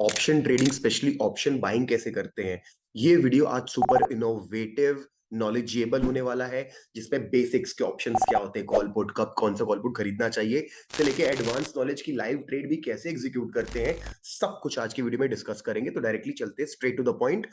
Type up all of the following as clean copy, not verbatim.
Option trading specially option buying कैसे करते हैं। ये वीडियो आज सुपर इनोवेटिव नॉलेजेबल होने वाला है, जिसमें बेसिक्स के ऑप्शंस क्या होते हैं, कॉल पुट कब कौन सा कॉल पुट खरीदना चाहिए से लेके एडवांस नॉलेज की लाइव ट्रेड भी कैसे एग्जीक्यूट करते हैं, सब कुछ आज की वीडियो में डिस्कस करेंगे। तो डायरेक्टली चलते हैं straight to the point.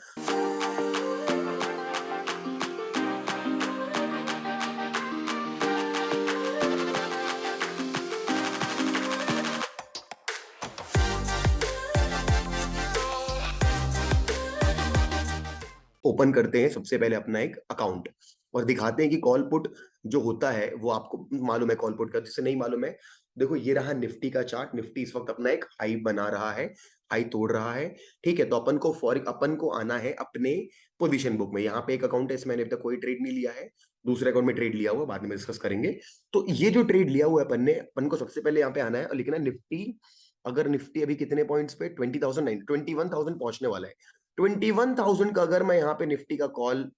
Open करते हैं सबसे पहले अपना एक अकाउंट और दिखाते हैं कि कॉल पुट जो होता है वो आपको मालूम है। कॉल पुट का जिसे नहीं मालूम है, देखो ये रहा निफ्टी का चार्ट। निफ्टी इस वक्त अपना एक हाई बना रहा है, हाई तोड़ रहा है। ठीक है, तो अपन को आना है अपने पोजीशन बुक में। यहाँ पे एक अकाउंट है, इसमें मैंने अभी तक कोई ट्रेड नहीं लिया है। दूसरे अकाउंट में ट्रेड लिया हुआ, बाद में डिस्कस करेंगे। तो ये जो ट्रेड लिया हुआ है अपन को सबसे पहले यहाँ पे आना है और लिखना निफ्टी। अगर निफ्टी अभी कितने पॉइंट्स पे 21,000 पहुंचने वाला है। 21,000 का अगर मैं यहाँ पे निफ्टी का कॉल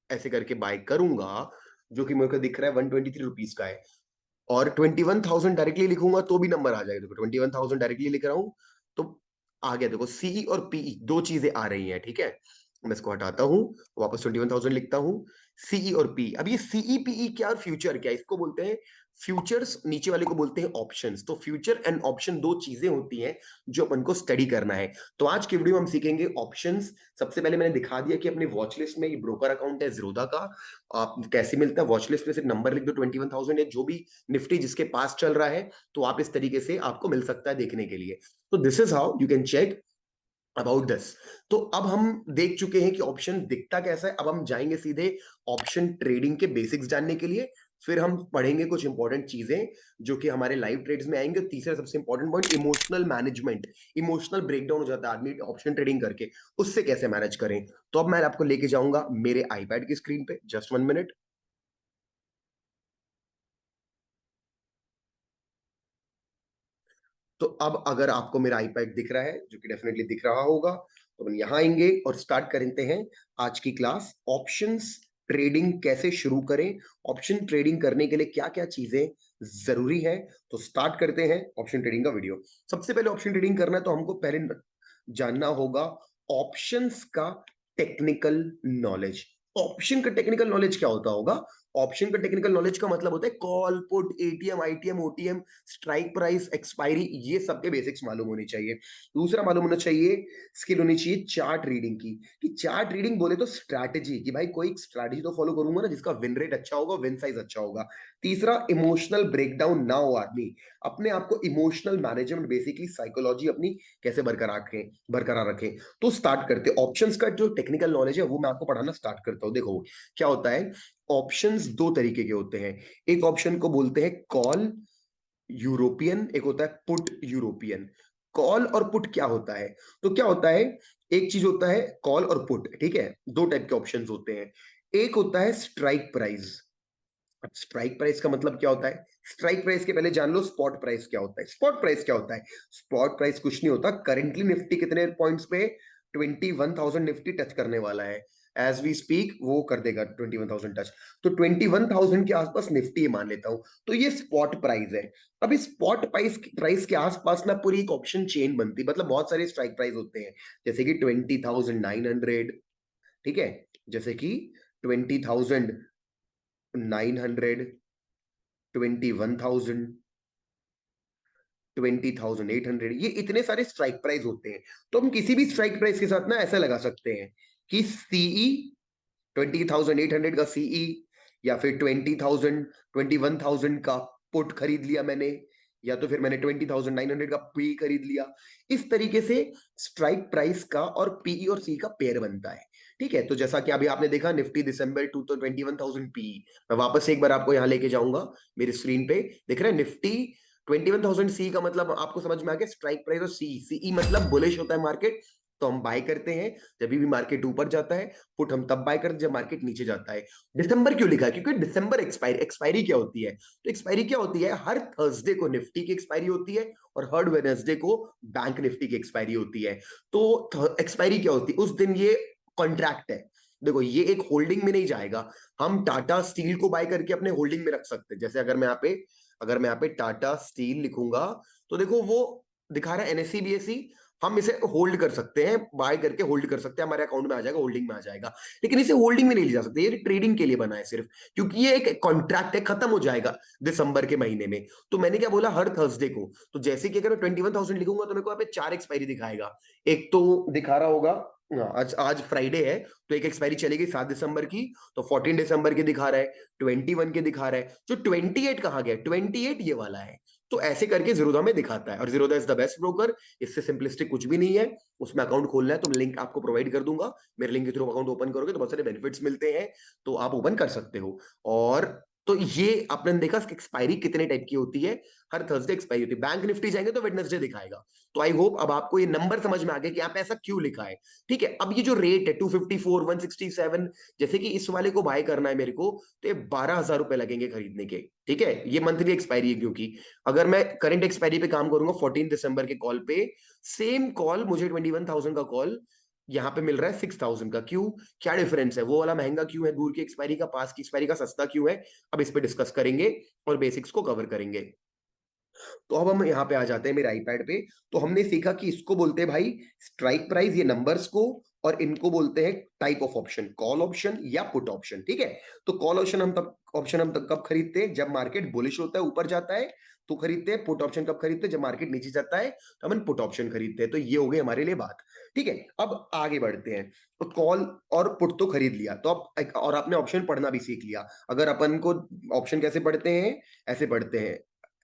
ऐसे करके बाय करूंगा, जो कि मेरे को दिख रहा है 123 रुपीज का है, और 21,000 डायरेक्टली लिखूंगा तो भी नंबर आ जाएगा। देखो 21,000 डायरेक्टली लिख रहा हूं तो आ गया। देखो सीई और पीई दो चीजें आ रही हैं। ठीक है, मैं इसको हटाता हूं, वापस 21,000 लिखता हूं। सीई और पी, अब ये सीई पीई क्या और फ्यूचर क्या, इसको बोलते हैं फ्यूचर्स, नीचे वाले को बोलते हैं ऑप्शंस। तो फ्यूचर एंड ऑप्शन दो चीजें होती हैं जो अपन को स्टडी करना है। तो आज की वीडियो में हम सीखेंगे ऑप्शंस। सबसे पहले मैंने दिखा दिया कि अपने वॉच लिस्ट में ये ब्रोकर अकाउंट है ज़ीरोधा का। आप कैसे मिलता है, वॉच लिस्ट में सिर्फ नंबर लिख दो 21,000 है, जो भी निफ्टी जिसके पास चल रहा है, तो आप इस तरीके से आपको मिल सकता है देखने के लिए। तो this is how you can check about this. तो अब हम देख चुके हैं कि ऑप्शन दिखता कैसा है। अब हम जाएंगे सीधे ऑप्शन ट्रेडिंग के बेसिक्स जानने के लिए। फिर हम पढ़ेंगे कुछ इंपॉर्टेंट चीजें जो कि हमारे लाइव ट्रेड्स में आएंगे। तीसरा सबसे important point, emotional management. Emotional breakdown हो जाता है आदमी ऑप्शन ट्रेडिंग करके, उससे कैसे मैनेज करें। तो अब मैं आपको लेके जाऊंगा मेरे आईपैड की स्क्रीन पे। Just 1 minute. तो अब अगर आपको मेरा आईपैड दिख रहा है, जो कि डेफिनेटली दिख रहा होगा, तो हम यहां आएंगे और स्टार्ट करते हैं आज की क्लास। ऑप्शंस ट्रेडिंग कैसे शुरू करें, ऑप्शन ट्रेडिंग करने के लिए क्या क्या चीजें जरूरी है। तो स्टार्ट करते हैं ऑप्शन ट्रेडिंग का वीडियो। सबसे पहले ऑप्शन ट्रेडिंग करना है तो हमको पहले जानना होगा ऑप्शंस का टेक्निकल नॉलेज। ऑप्शन का टेक्निकल नॉलेज क्या होता होगा? ऑप्शन का टेक्निकल नॉलेज का मतलब होता है call put ATM ITM OTM, strike price expiry, ये सबके बेसिक्स मालूम होनी चाहिए। दूसरा मालूम होना चाहिए, स्किल होनी चाहिए चार्ट रीडिंग की। कि चार्ट रीडिंग बोले तो स्ट्रैटेजी, कि भाई कोई स्ट्रैटेजी तो फॉलो करूंगा ना जिसका विन रेट अच्छा होगा, विन साइज अच्छा होगा। तीसरा, इमोशनल ब्रेकडाउन ना हो आदमी, अपने आप को इमोशनल मैनेजमेंट, बेसिकली साइकोलॉजी अपनी कैसे बरकरार रखें। तो स्टार्ट करते हैं। ऑप्शंस का जो टेक्निकल नॉलेज है वो मैं आपको पढ़ाना स्टार्ट करता हूं। देखो क्या होता है, ऑप्शंस दो तरीके के होते हैं। एक ऑप्शन को बोलते हैं कॉल यूरोपियन, एक होता है पुट यूरोपियन। कॉल और पुट क्या होता है? तो क्या होता है, एक चीज होता है कॉल और पुट, ठीक है, दो टाइप के ऑप्शंस होते हैं। एक होता है स्ट्राइक प्राइस। अब स्ट्राइक प्राइस का मतलब क्या होता है? स्ट्राइक प्राइस के पहले जान लो स्पॉट प्राइस क्या होता है। स्पॉट प्राइस क्या होता है? स्पॉट प्राइस कुछ नहीं होता। करेंटली निफ्टी कितने पॉइंट्स पे? 21,000 निफ्टी टच करने वाला है। एज वी स्पीक वो कर देगा 21,000 टच। तो 21,000 के आसपास निफ्टी मान लेता हूं, तो ये स्पॉट प्राइस है। अब इस स्पॉट प्राइस के आसपास ना पूरी एक ऑप्शन चेन बनती है, मतलब बहुत सारे स्ट्राइक प्राइस होते हैं। जैसे कि 20,900, ठीक है, जैसे कि 20,900, 21,000, 20,800, ये इतने सारे स्ट्राइक प्राइस होते हैं। तो हम किसी भी स्ट्राइक प्राइस के साथ ना ऐसा लगा सकते हैं कि सीई 20,800 का सीई, या फिर 20,000 21,000 का पुट खरीद लिया मैंने, या तो फिर मैंने 20,900 का पी खरीद लिया। इस तरीके से स्ट्राइक प्राइस का और पीई और सी का पेयर बनता है। ठीक है, तो जैसा कि अभी आपने देखा निफ्टी दिसंबर 2 तो 21,000 पी। मैं वापस एक बार आपको यहां लेके जाऊंगा मेरी स्क्रीन पे। दिख रहा है निफ्टी 21,000 सी का मतलब आपको समझ में आ गया। स्ट्राइक प्राइस और सीई मतलब बुलिश होता है मार्केट, तो हम बाय करते हैं जब भी मार्केट ऊपर जाता है। पुट हम तब बाय करते हैं जब मार्केट नीचे जाता है। दिसंबर क्यों लिखा है? क्योंकि दिसंबर एक्सपायरी क्या होती है? तो एक्सपायरी क्या होती है, हर थर्सडे को निफ्टी की एक्सपायरी होती है और हर वेडनेसडे को बैंक निफ्टी की एक्सपायरी होती है। तो एक्सपायरी क्या होती है उस दिन? ये कॉन्ट्रैक्ट है। देखो ये एक होल्डिंग में नहीं जाएगा। हम टाटा स्टील को बाय करके अपने होल्डिंग में रख सकते हैं। जैसे अगर मैं यहाँ पे टाटा स्टील लिखूंगा, तो देखो वो दिखा रहा है एनएससी बीएससी, हम इसे होल्ड कर सकते हैं, बाय करके होल्ड कर सकते हैं, हमारे अकाउंट में आ जाएगा, होल्डिंग में आ जाएगा। लेकिन इसे होल्डिंग में नहीं ले जा सकते, ये ट्रेडिंग के लिए बना है सिर्फ, क्योंकि ये एक कॉन्ट्रैक्ट है, खत्म हो जाएगा दिसंबर के महीने में। तो मैंने क्या बोला, हर थर्सडे को, तो जैसे कि अगर मैं 21,000 लिखूंगा तो मेरे को यहाँ पे 4 एक्सपायरी दिखाएगा। एक तो दिखा रहा होगा, आज आज फ्राइडे है, तो एक एक्सपायरी चलेगी 7 दिसंबर की, तो 14 दिसंबर के दिखा रहा है, 21 के दिखा रहा है, जो 28 कहा गया, 28 ये वाला है। तो ऐसे करके जीरोधा में दिखाता है, और Zerodha is the best broker, इससे सिंपलिस्टिक कुछ भी नहीं है। उसमें अकाउंट खोलना है तो लिंक आपको प्रोवाइड कर दूंगा, मेरे लिंक के थ्रू अकाउंट ओपन करोगे तो बहुत सारे बेनिफिट्स मिलते हैं, तो आप ओपन कर सकते हो। और तो ये आपने देखा एक्सपायरी कितने टाइप की होती है, हर थर्सडे एक्सपायरी होती है। बैंक निफ्टी जाएंगे तो वेडनेसडे दिखाएगा। तो आई होप अब आपको ये नंबर समझ में आ गया कि यहाँ पे ऐसा क्यों लिखा है। ठीक है, अब ये जो रेट है 254, 167, जैसे कि इस वाले को बाय करना है मेरे को, तो ये 12,000 रुपए लगेंगे खरीदने के। ठीक है, ये मंथली एक्सपायरी है, क्योंकि अगर मैं करंट एक्सपायरी पे काम करूंगा 14 दिसंबर के कॉल पे, सेम कॉल मुझे 21,000 का कॉल यहाँ पे मिल रहा है 6,000 का। क्यों, क्या डिफरेंस है, वो वाला महंगा क्यों है, दूर की एक्सपायरी का पास की एक्सपायरी का सस्ता क्यों है, अब इस पे डिस्कस करेंगे और बेसिक्स को कवर करेंगे। तो अब हम यहाँ पे आ जाते हैं मेरे आईपैड पे। तो हमने सीखा कि इसको बोलते हैं भाई स्ट्राइक प्राइस, ये नंबर्स को, और इनको बोलते हैं type of option, call option या पुट ऑप्शन। ठीक है, तो कॉल ऑप्शन हम तब कब खरीदते हैं, जब मार्केट बुलिश होता है, ऊपर जाता है तो खरीदते हैं। पुट ऑप्शन कब खरीदते हैं, जब मार्केट नीचे जाता है तो हम पुट ऑप्शन खरीदते हैं। तो ये हो गई हमारे लिए बात। ठीक है, अब आगे बढ़ते हैं। तो कॉल और पुट तो खरीद लिया, तो अब और आपने ऑप्शन पढ़ना भी सीख लिया। अगर अपन को ऑप्शन कैसे पढ़ते हैं, ऐसे पढ़ते हैं,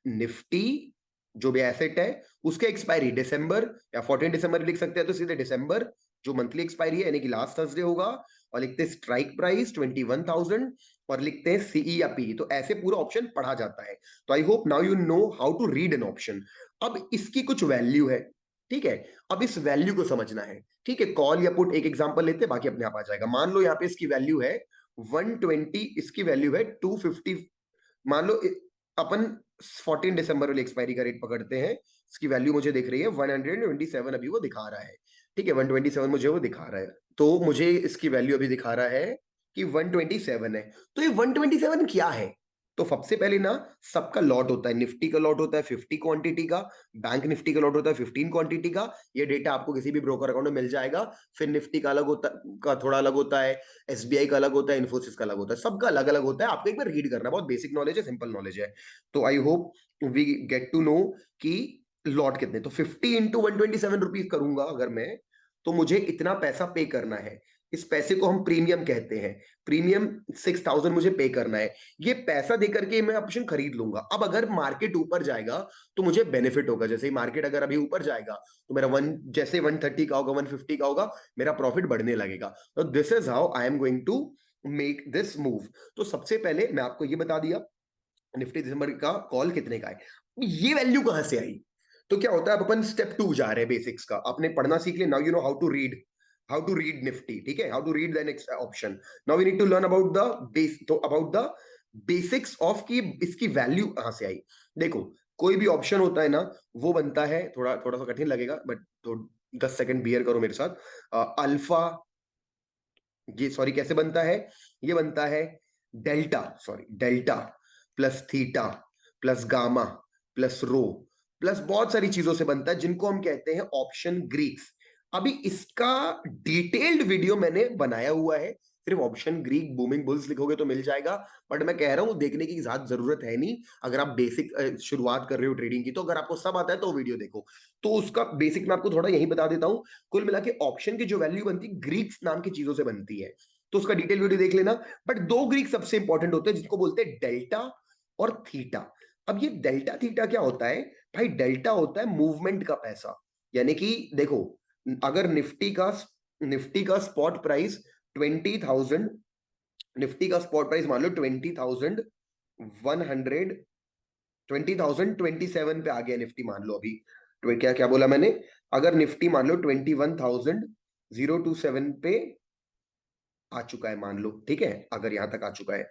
निफ्टी जो भी एसेट है उसके एक्सपायरी दिसंबर या 14 दिसंबर लिख सकते हैं, तो सीधे दिसंबर जो मंथली एक्सपायरी है यानी कि लास्ट थर्सडे होगा, और लिखते हैं स्ट्राइक प्राइस 21,000, और लिखते हैं सीई या पी। तो ऐसे पूरा ऑप्शन पढ़ा जाता है। तो I hope now you know how to read an option. अब इसकी कुछ वैल्यू है। ठीक है, अब इस वैल्यू को समझना है। ठीक है, कॉल या पुट एक एग्जांपल लेते हैं, बाकी अपने आप आ जाएगा। मान लो यहाँ पे इसकी वैल्यू है 120, इसकी वैल्यू है 250। मान लो अपन 14 दिसंबर वाली एक्सपायरी का रेट पकड़ते हैं, इसकी वैल्यू मुझे दिख रही है 127, अभी वो दिखा रहा है। ठीक है, 127 मुझे वो दिखा रहा है, तो मुझे इसकी वैल्यू अभी दिखा रहा है कि 127 है। तो ये 127 क्या है, तो सबसे पहले ना, सबका लॉट होता है, निफ्टी का लॉट होता है 50 क्वांटिटी का, बैंक निफ्टी का लॉट होता है 15 क्वांटिटी का। ये डेटा आपको किसी भी ब्रोकर अकाउंट में मिल जाएगा। फिर निफ्टी का अलग होता का थोड़ा अलग होता है, एसबीआई का अलग होता है, इन्फोसिस का अलग होता है, सबका अलग अलग होता है। आपको एक बार रीड करना, बहुत बेसिक नॉलेज है, सिंपल नॉलेज है। तो I hope we get to know कि लॉट कितने। तो 50 इंटू 127 रुपीज करूंगा अगर मैं, तो मुझे इतना पैसा पे करना है। इस पैसे को हम प्रीमियम कहते हैं। प्रीमियम 6,000 मुझे पे करना है। ये पैसा देकर के मैं ऑप्शन खरीद लूंगा। अब अगर मार्केट ऊपर जाएगा तो मुझे बेनिफिट होगा। जैसे ही मार्केट अगर अभी ऊपर जाएगा तो मेरा जैसे 130 का होगा, 150 का होगा, मेरा प्रॉफिट बढ़ने लगेगा। तो this is how I am going to make this move. तो सबसे पहले मैं आपको ये बता दिया निफ्टी दिसंबर का कॉल कितने का है। ये वैल्यू कहां से आई, तो क्या होता है, अब अपन स्टेप 2 जा रहे हैं, बेसिक्स का आपने पढ़ना सीख लिया। Now you know how to read Nifty. ठीक है, how to read the next option. Now we need to learn about the about the basics of की इसकी वैल्यू कहां से आई। देखो, कोई भी ऑप्शन होता है ना, वो बनता है, थोड़ा थोड़ा सा कठिन लगेगा बट तो 10 सेकंड बियर करो मेरे साथ। अल्फा, ये सॉरी कैसे बनता है, ये बनता है delta plus theta plus gamma plus रो प्लस बहुत सारी चीजों से बनता है, जिनको हम कहते हैं ऑप्शन ग्रीक्स। अभी इसका डिटेल्ड वीडियो मैंने बनाया हुआ है, सिर्फ ऑप्शन ग्रीक बूमिंग बुल्स लिखोगे तो मिल जाएगा। बट मैं कह रहा हूं देखने की ज्यादा जरूरत है नहीं, अगर आप बेसिक शुरुआत कर रहे हो ट्रेडिंग की, तो अगर आपको सब आता है तो वीडियो देखो। तो उसका बेसिक मैं आपको थोड़ा यही बता देता हूं। कुल मिला के ऑप्शन की जो वैल्यू बनती है ग्रीक्स नाम की चीजों से बनती है, तो उसका डिटेल वीडियो देख लेना। बट दो ग्रीक सबसे इंपॉर्टेंट होते हैं, जिसको बोलते हैं डेल्टा और थीटा। अब ये डेल्टा थीटा क्या होता है भाई, डेल्टा होता है मूवमेंट का पैसा। यानी कि देखो, अगर निफ्टी का स्पॉट प्राइस 20,000, निफ्टी का स्पॉट प्राइस मान लो 20,100, 20,027 पे आ गया निफ्टी मान लो अभी। तो क्या क्या बोला मैंने, अगर निफ्टी मान लो 21,027 पे आ चुका है मान लो, ठीक है, अगर यहां तक आ चुका है,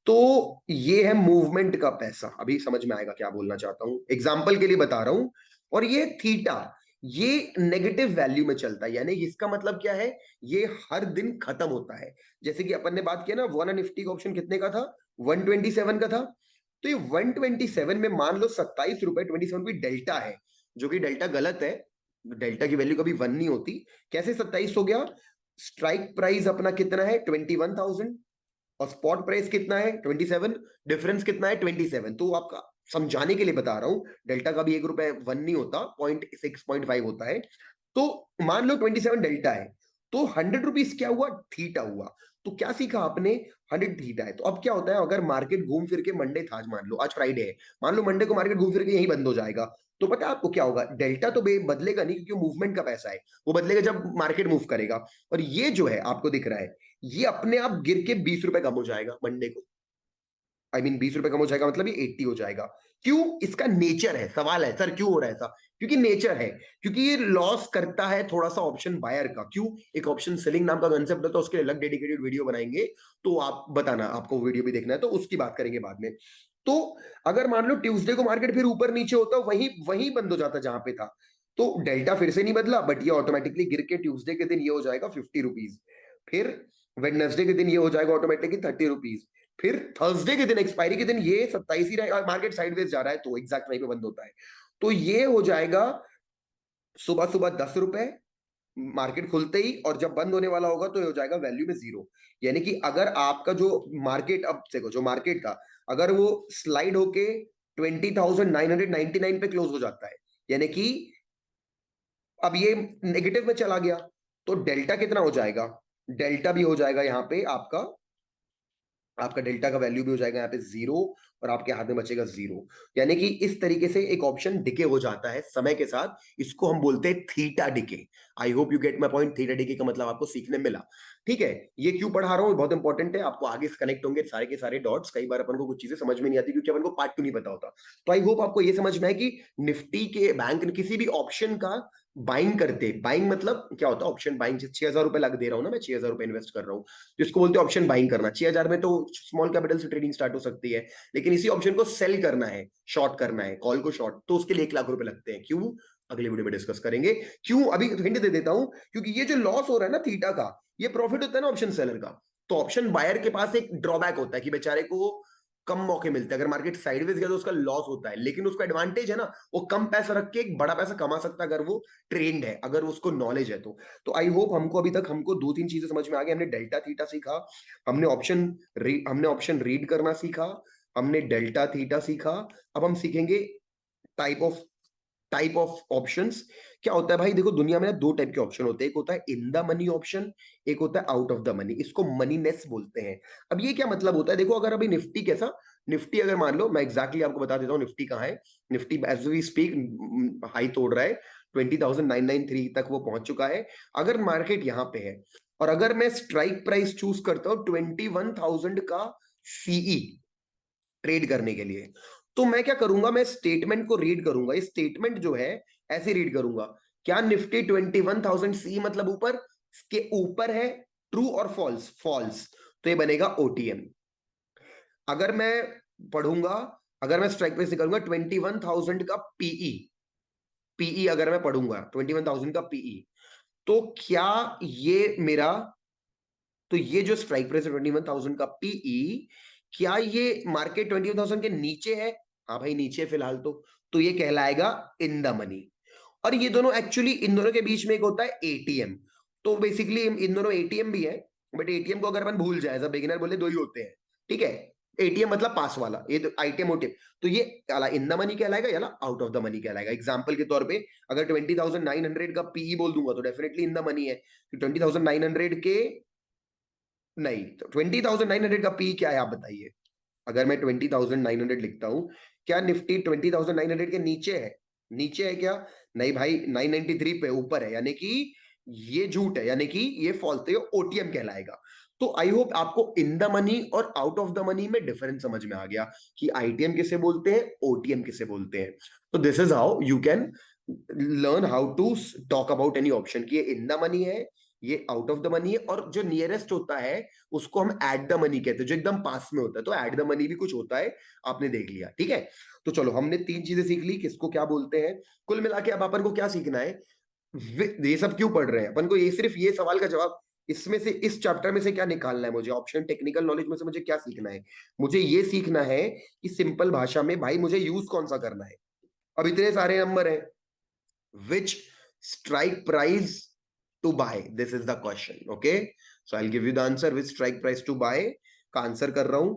तो ये है मूवमेंट का पैसा। अभी समझ में आएगा क्या बोलना चाहता हूं, एग्जाम्पल के लिए बता रहा हूं। और ये थीटा, ये नेगेटिव वैल्यू में चलता है, यानी इसका मतलब क्या है, ये हर दिन खत्म होता है। जैसे कि अपन ने बात किया ना, वन निफ्टी का ऑप्शन कितने का था, 127 का था। तो ये 127 में मान लो 27 रुपए 27 रुपये डेल्टा है, जो कि डेल्टा गलत है। डेल्टा की वैल्यू कभी 1 नहीं होती। कैसे 27 हो गया? स्ट्राइक प्राइस अपना कितना है 21,000 और स्पॉट प्राइस कितना है 27, डिफरेंस कितना है 27। तो आपका समझाने के लिए बता रहा हूं, डेल्टा का भी 1 रुपए 1 नहीं होता, 0.6.5 होता है। तो मान लो 27 डेल्टा है, तो 100 रुपीज क्या हुआ? थीटा हुआ। तो क्या सीखा आपने? 100 थीटा है। तो अब क्या होता है, अगर मार्केट घूम फिर के, मंडे था आज, मान लो आज फ्राइडे है, मान लो मंडे को मार्केट घूम फिर के यही बंद हो जाएगा, तो पता है आपको क्या होगा? डेल्टा तो बदलेगा नहीं, क्योंकि मूवमेंट का पैसा है, वो बदलेगा जब मार्केट मूव करेगा। और ये जो है आपको दिख रहा है, ये अपने आप गिर के 20 रुपए कम हो जाएगा मंडे को। आई मीन 20 रुपए कम हो जाएगा, मतलब ये 80 हो जाएगा। क्यों? इसका नेचर है। सवाल है सर क्यों हो रहा है ऐसा? क्योंकि नेचर है, क्योंकि ये लॉस करता है थोड़ा सा ऑप्शन बायर का। क्यों? एक ऑप्शन सेलिंग नाम का कंसेप्ट होता है, उसके लिए अलग डेडिकेटेड वीडियो बनाएंगे, तो आप बताना, आपको वीडियो भी देखना है तो उसकी बात करेंगे बाद में। तो अगर मान लो ट्यूसडे को मार्केट फिर ऊपर नीचे होता, वहीं वहीं बंद हो जाता जहां पे था, तो डेल्टा फिर से नहीं बदला, बट ये ऑटोमेटिकली गिर के ट्यूसडे के दिन ये हो जाएगा 50 रुपीज। फिर वेडनेसडे के दिन ये हो जाएगा ऑटोमेटिकली 30 रुपीज। फिर थर्सडे के दिन, एक्सपायरी के दिन, ये 27 ही रहेगा। मार्केट साइडवेज जा रहा है तो एग्जैक्ट वहीं पे बंद होता है, तो ये हो जाएगा सुबह सुबह 10 रुपए मार्केट खुलते ही, और जब बंद होने वाला होगा तो ये हो जाएगा वैल्यू में 0। यानी कि अगर आपका जो मार्केट, अब देखो जो मार्केट था, अगर वो स्लाइड होके 20,999 पे क्लोज हो जाता है, यानी कि अब ये नेगेटिव में चला गया, तो डेल्टा कितना हो जाएगा? डेल्टा भी हो जाएगा यहाँ पे आपका, आपका डेल्टा का वैल्यू भी हो जाएगा यहाँ पे 0, और आपके हाथ में बचेगा 0। यानी कि इस तरीके से एक ऑप्शन डिके हो जाता है समय के साथ, इसको हम बोलते हैं theta decay. I hope you get my point. Theta decay का मतलब आपको सीखने मिला, ठीक है? ये क्यों पढ़ा रहा हूँ, बहुत इंपॉर्टेंट है, आपको आगे से कनेक्ट होंगे सारे के सारे डॉट्स। कई बार अपन को कुछ चीजें समझ में नहीं आती क्योंकि अपन को पार्ट 2 नहीं पता होता। तो आई होप आपको ये समझ में आए कि निफ्टी के, बैंक ने किसी भी ऑप्शन का बाइंग करते, बाइंग मतलब क्या होता है? ऑप्शन बाइंग, 6,000 रुपए लग दे रहा हूं ना मैं, 6,000 रुपए इन्वेस्ट कर रहा हूँ, जिसको बोलते हैं ऑप्शन बाइंग करना। 6,000 में तो स्मॉल कैपिटल से ट्रेडिंग स्टार्ट हो सकती है, लेकिन इसी ऑप्शन को सेल करना है, शॉर्ट करना है, कॉल को शॉर्ट, तो उसके लिए 1 लाख रुपए लगते हैं। क्यों? अगले वीडियो में डिस्कस करेंगे क्यों। अभी हिंट दे देता हूं, क्योंकि ये जो लॉस हो रहा है ना थीटा का, ये प्रॉफिट होता है ना ऑप्शन सेलर का। तो ऑप्शन बायर के पास एक ड्रॉबैक होता है कि बेचारे को कम मौके मिलते हैं। अगर मार्केट साइडवेज गया तो उसका लॉस होता है, लेकिन उसका एडवांटेज है ना, वो कम पैसा रख के एक बड़ा पैसा कमा सकता है, अगर वो ट्रेंड है, अगर उसको नॉलेज है तो आई होप हमको अभी तक हमको 2-3 चीजें समझ में आ गई। हमने डेल्टा थीटा सीखा, हमने ऑप्शन रीड करना सीखा, हमने डेल्टा थीटा सीखा। अब हम सीखेंगे टाइप ऑफ ऑप्शंस। क्या होता है भाई, देखो दुनिया में ना 2 टाइप के ऑप्शन होते हैं, एक होता है इन द मनी ऑप्शन, एक होता है आउट ऑफ द मनी। इसको मनीनेस बोलते हैं। अब ये क्या मतलब होता है? देखो अगर अभी निफ्टी कैसा, निफ्टी अगर मान लो, मैं एग्जैक्टली आपको बता देता हूँ निफ्टी कहाँ है। Nifty as we speak high तोड़ रहा है, 20,993 तक वो पहुंच चुका है। अगर मार्केट यहाँ पे है, और अगर मैं स्ट्राइक प्राइस चूज करता हूँ 21,000 का सीई ट्रेड करने के लिए, तो मैं क्या करूंगा? मैं स्टेटमेंट को रीड करूंगा। ये स्टेटमेंट जो है ऐसे रीड करूंगा, क्या निफ्टी 21,000 सी मतलब ऊपर, के ऊपर है, ट्रू और फॉल्स? फॉल्स, तो ये बनेगा ओटीएम। अगर मैं पढ़ूंगा, अगर मैं स्ट्राइक प्राइस निकालूंगा 21,000 का पीई, पीई अगर मैं पढ़ूंगा 21,000 का पीई, तो क्या ये मेरा, तो ये जो स्ट्राइक प्राइस है 21,000 का पीई, क्या ये मार्केट 21,000 के नीचे है? हाँ भाई नीचे है फिलहाल तो ये कहलाएगा इन द मनी। और ये दोनों एक्चुअली, इन दोनों के बीच में एक होता है एटीएम। तो बेसिकली इन दोनों एटीएम भी है, बट एटीएम को अगर अपन भूल जाए, सब बिगिनर बोले 2 ही होते हैं, ठीक है? एटीएम मतलब पास वाला, ये तो आईटीएम ओटीएम। तो ये याला इन द मनी कहलाएगा, याला आउट ऑफ द मनी कहलाएगा। एग्जांपल के तौर पे अगर 20,900 का पीई बोल दूंगा तो डेफिनेटली इन द मनी है। 20,900 के, नहीं, तो 20,900 का पी क्या है आप बताइए? अगर मैं 20,900 लिखता हूं, क्या निफ्टी 20,900 के नीचे है? नीचे है क्या? नहीं भाई, 993 पे ऊपर है, यानी कि ये झूठ है, यानी कि ये फॉल्स, तो ये ओटीएम कहलाएगा। तो आई होप आपको इन द मनी और आउट ऑफ द मनी में डिफरेंस समझ में आ गया कि आईटीएम किसे बोलते हैं, ओटीएम किसे बोलते हैं। तो this is how you can learn how to talk about any option, कि ये इन द मनी है, ये आउट ऑफ द मनी है, और जो नियरेस्ट होता है उसको हम एट द मनी कहते हैं, जो एकदम पास में होता है। तो एट द मनी भी कुछ होता है, आपने देख लिया, ठीक है? तो चलो हमने 3 चीजें सीख ली, किसको क्या बोलते हैं। कुल मिला के अब अपन को क्या सीखना है? ये सब क्यों पढ़ रहे हैं अपन को? ये सिर्फ ये सवाल का जवाब, इसमें से, इस चैप्टर में से क्या निकालना है मुझे? ऑप्शन टेक्निकल नॉलेज में से मुझे क्या सीखना है? मुझे ये सीखना है कि सिंपल भाषा में भाई मुझे यूज कौन सा करना है। अब इतने सारे नंबर हैं, विच strike price to buy? This is the question. Okay, so I'll give you the answer with strike price to buy का आंसर कर रहा हूं।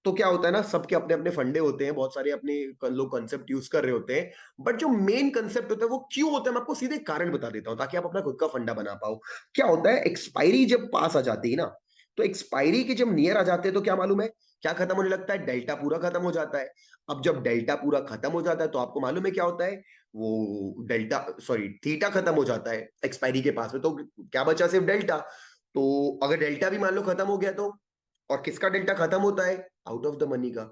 तो क्या होता है ना, सबके अपने अपने फंडे होते हैं, बहुत सारे अपने लोग कंसेप्ट यूज कर रहे होते हैं, बट जो मेन कंसेप्ट होता है वो क्यों होता है, मैं आपको सीधे कारण बता देता हूं ताकि आप अपना खुद का फंडा बना पाओ। क्या होता है, एक्सपायरी जब पास आ जाती है ना, तो एक्सपायरी के जब नियर आ जाते हैं तो क्या मालूम है, क्या खत्म होने लगता है, डेल्टा पूरा खत्म हो जाता है। अब जब डेल्टा पूरा खत्म हो जाता है तो आपको मालूम है क्या होता है, वो डेल्टा सॉरी थीटा खत्म हो जाता है एक्सपायरी के पास में, तो क्या बचा, सिर्फ डेल्टा। तो अगर डेल्टा भी मान लो खत्म हो गया तो, और किसका डेल्टा खत्म होता है, आउट ऑफ द मनी का।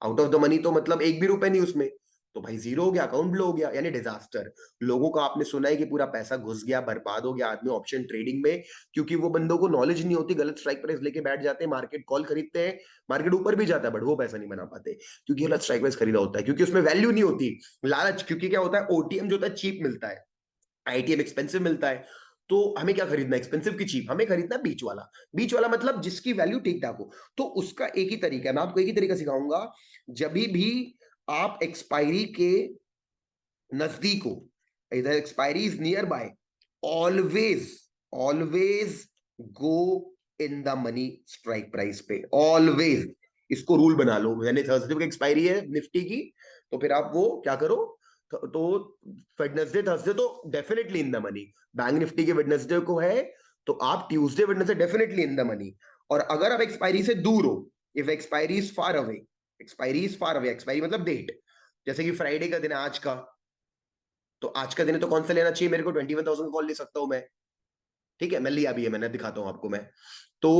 आउट ऑफ द मनी तो मतलब एक भी रुपए नहीं उसमें, तो भाई जीरो हो गया, अकाउंट ब्लो हो गया, यानी डिजास्टर। लोगों का आपने सुना है कि पूरा पैसा घुस गया, बर्बाद हो गया आदमी ऑप्शन ट्रेडिंग में, क्योंकि वो बंदों को नॉलेज नहीं होती, गलत स्ट्राइक प्राइस लेके बैठ जाते हैं, मार्केट कॉल खरीदते हैं, मार्केट ऊपर भी जाता है बट वो पैसा नहीं बना पाते, क्योंकि गलत स्ट्राइक प्राइस खरीदा होता है, क्योंकि उसमें वैल्यू नहीं होती, लालच। क्योंकि क्या होता है, ओटीएम जो होता है चीप मिलता है, आईटीएम एक्सपेंसिव मिलता है, तो हमें क्या खरीदना है, एक्सपेंसिव की चीप, हमें खरीदना है बीच वाला। बीच वाला मतलब जिसकी वैल्यू ठीक ठाक हो। तो उसका एक ही तरीका है, मैं आपको एक ही तरीका सिखाऊंगा। जब भी आप एक्सपायरी के नजदीक हो, इधर expiry is near by, always always go in the money strike price पे, ऑलवेज। इसको रूल बना लो, यानी थर्सडे की एक्सपायरी है निफ्टी की, तो फिर आप वो क्या करो, तो वेडनेसडे थर्सडे तो definitely in the money, bank Nifty के वेडनेसडे को है, तो आप Tuesday Wednesday definitely in the money. और अगर आप एक्सपायरी से दूर हो, if expiry is far away, expiry is far away, expiry मतलब डेट, जैसे कि फ्राइडे का दिन है आज का, तो आज का दिन है तो कौन सा लेना चाहिए मेरे को, 21,000 कॉल ले सकता हूं मैं, ठीक है, मैं लिया भी है, मैंने दिखाता हूं आपको मैं। तो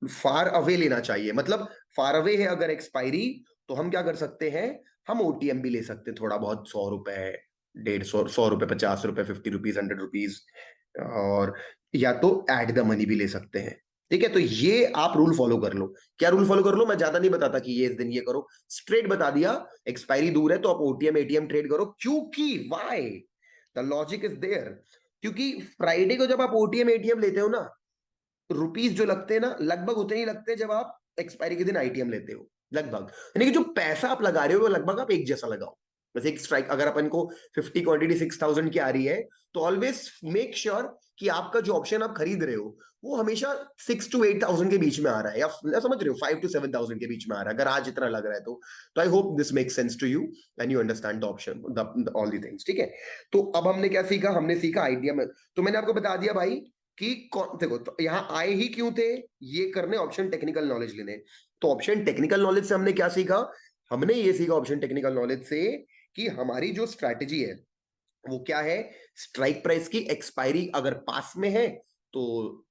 फार अवे लेना चाहिए, मतलब फार अवे है अगर एक्सपायरी, तो हम क्या कर सकते हैं, हम ओटीएम भी ले सकते हैं थोड़ा बहुत, 100 रुपए, 150, 100 रुपए, 50 रुपए, 50 रुपीज, 100 रुपीज, और या तो एट द मनी भी ले सकते हैं। ठीक है, तो ये आप रूल फॉलो कर लो। क्या रूल फॉलो कर लो, मैं ज्यादा नहीं बताता कि ये इस दिन ये करो, स्ट्रेट बता दिया, एक्सपायरी दूर है तो आप ओटीएम एटीएम ट्रेड करो, क्योंकि why, the logic is there, क्योंकि फ्राइडे को जब आप ओटीएम एटीएम लेते हो ना, रुपीस जो लगते हैं ना, लगभग उतने ही लगते हैं जब आप एक्सपायरी के दिन आईटीएम लेते हो, लगभग। यानी कि जो पैसा आप लगा रहे हो वो लगभग आप एक जैसा लगाओ। वैसे एक स्ट्राइक अगर अपन को 50 क्वांटिटी 6,000 की आ रही है, तो ऑलवेज मेक श्योर कि आपका जो ऑप्शन आप खरीद रहे हो वो हमेशा 6 to 8,000 के बीच में आ रहा है, या समझ रहे हो 5 to 7,000 के बीच में आ रहा है, अगर आज इतना लग रहा है तो I hope this make sense to you and you understand the option, all the things. ठीक है, तो अब हमने क्या सीखा, हमने सीखा आइडिया में, तो मैंने आपको बता दिया भाई कि कौन, देखो तो यहाँ आए ही क्यों थे, ये करने ऑप्शन टेक्निकल नॉलेज लेने। तो ऑप्शन टेक्निकल नॉलेज से हमने क्या सीखा, हमने ये सीखा ऑप्शन टेक्निकल नॉलेज से कि हमारी जो स्ट्रैटेजी है वो क्या है, स्ट्राइक प्राइस की एक्सपायरी अगर पास में है तो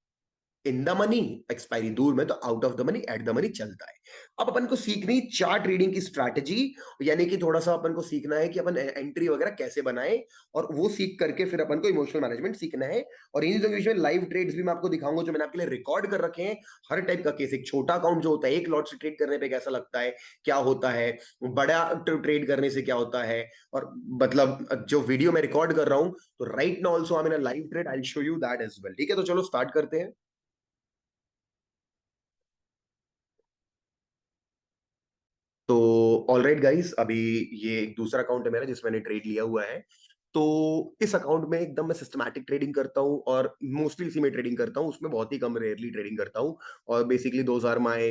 इन द मनी, एक्सपायरी दूर में तो out of the money, at the money चलता है। अब अपन को सीखनी चार्ट रीडिंग की स्ट्रैटेजी, यानी कि थोड़ा सा अपन को सीखना है कि अपन एंट्री वगैरह कैसे बनाए, और वो सीख करके फिर अपन को इमोशनल मैनेजमेंट सीखना है। और इन्हीं लोगों में लाइव ट्रेड्स भी मैं आपको दिखाऊंगा जो मैंने आपके लिए रिकॉर्ड कर रखे हैं, हर टाइप का केस, एक छोटा अकाउंट जो होता है एक लॉट से ट्रेड करने पे कैसा लगता है, क्या होता है, बड़ा ट्रेड करने से क्या होता है, और मतलब जो वीडियो मैं रिकॉर्ड कर रहा हूं, तो right now also I am in a live trade, I will show you that as well. ठीक है, तो चलो स्टार्ट करते हैं। तो ऑल राइट गाइस, अभी ये एक दूसरा अकाउंट है मेरा जिसमें मैंने ट्रेड लिया हुआ है। तो इस अकाउंट में एकदम मैं सिस्टमैटिक ट्रेडिंग करता हूँ, और मोस्टली इसी में ट्रेडिंग करता हूँ, उसमें बहुत ही कम रेयरली ट्रेडिंग करता हूँ। और basically those are my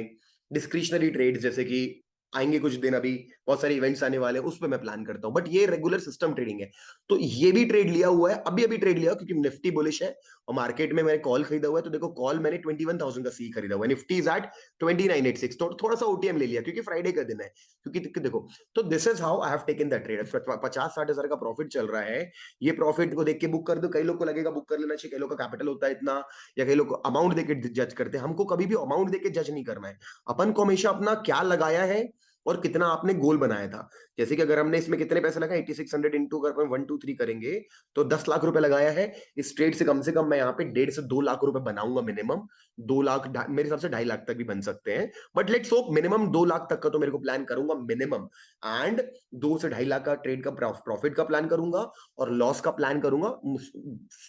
discretionary trades, जैसे कि आएंगे कुछ दिन, अभी बहुत सारे इवेंट्स आने वाले हैं, उस पर मैं प्लान करता हूँ, बट ये रेगुलर सिस्टम ट्रेडिंग है। तो ये भी ट्रेड लिया हुआ है, अभी अभी ट्रेड लिया क्योंकि निफ्टी बुलिश है, और मार्केट में मैंने कॉल खरीदा हुआ है, तो देखो कॉल मैंने 21,000 का सी खरीदा हुआ है, निफ्टी इज एट 2986, तो थोड़ा सा ओटीएम ले लिया क्योंकि फ्राइडे का दिन है, क्योंकि देखो, तो this is how I have taken the trade. 50-60 हजार का प्रॉफिट चल रहा है, ये प्रॉफिट को देख के बुक कर दो, कई लोग को लगेगा बुक कर लेना चाहिए, कई लोग का कैपिटल होता है इतना, या कई लोग अमाउंट देके जज करते हैं, हमको कभी भी अमाउंट देके जज नहीं करना है, अपन को हमेशा अपना क्या लगाया है और कितना आपने गोल बनाया था। जैसे कि अगर हमने इसमें कितने पैसे लगाए, 8600 इंटू अगर अपन 1 2 3 करेंगे तो 10 लाख रुपए लगाया है। इस ट्रेड से कम मैं यहाँ पे 1.5 से 2 लाख रुपए बनाऊंगा मिनिमम। 2 लाख, मेरे हिसाब से 2.5 लाख तक भी बन सकते हैं, but let's hope minimum 2 lakh तक का तो मेरे को प्लान करूंगा मिनिमम। एंड 2 से 2.5 लाख का ट्रेड का प्रॉफिट का प्लान करूंगा, और लॉस का प्लान करूंगा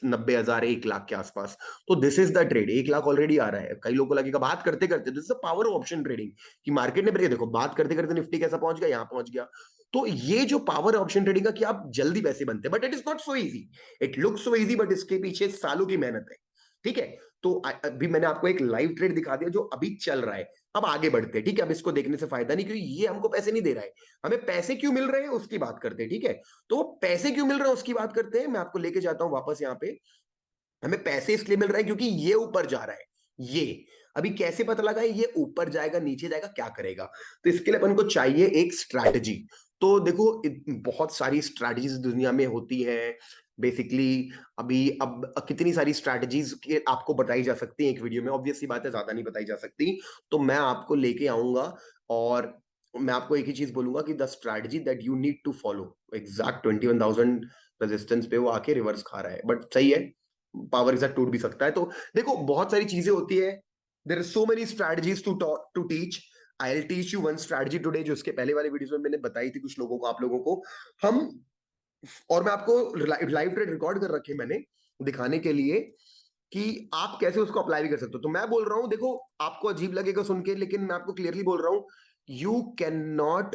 90,000 1 लाख के आसपास। तो this is the trade, 1 lakh already आ रहा है। कई लोगों को लगेगा बात करते करते, this is the power of option trading, कि मार्केट ने देखो बात करते करते निफ्टी कैसा पहुंच गया, यहां पहुंच गया। तो ये जो पावर ऑप्शन ट्रेडिंग का कि आप जल्दी पैसे बनते हैं, but it is not so easy. It looks so easy, but इसके पीछे सालों की मेहनत है। ठीक है, तो अभी मैंने आपको एक लाइव ट्रेड दिखा दिया जो अभी चल रहा है। अब आगे बढ़ते हैं, ठीक है। अब इसको देखने से फायदा नहीं, क्योंकि ये हमको पैसे नहीं दे रहा है। हमें पैसे क्यों मिल रहे हैं उसकी बात करते हैं, ठीक है। तो वो पैसे क्यों मिल रहे हैं उसकी बात करते हैं। मैं आपको लेके जाता हूं वापस यहाँ पे। हमें पैसे इसलिए मिल रहे हैं क्योंकि ये ऊपर जा रहा है। ये अभी कैसे पता लगा है ये ऊपर जाएगा नीचे जाएगा क्या करेगा। तो इसके लिए अपन को चाहिए एक स्ट्रैटेजी। तो देखो बहुत सारी स्ट्रैटेजीज दुनिया में होती है बेसिकली। अभी अब कितनी सारी स्ट्रैटेजीज के आपको बताई जा सकती है एक वीडियो में, ऑब्वियस सी बात है ज्यादा नहीं बताई जा सकती। तो मैं आपको लेके आऊंगा और मैं आपको एक ही चीज बोलूंगा कि the strategy that you need to follow. Exact 21,000 resistance पे वो आके रिवर्स खा रहा है, बट सही है, पावर के साथ टूट भी सकता है। तो देखो बहुत सारी चीजें होती है। There are so many strategies to teach. I will teach you one strategy today, जो इसके पहले वाले वीडियोस में मैंने बताई थी कुछ लोगों को, आप लोगों को। हम और मैं आपको लाइव ट्रेड रिकॉर्ड कर रखे मैंने दिखाने के लिए कि आप कैसे उसको अप्लाई भी कर सकते हो। तो मैं बोल रहा हूं, देखो आपको अजीब लगेगा सुन के, लेकिन मैं आपको क्लियरली बोल रहा हूं, you can not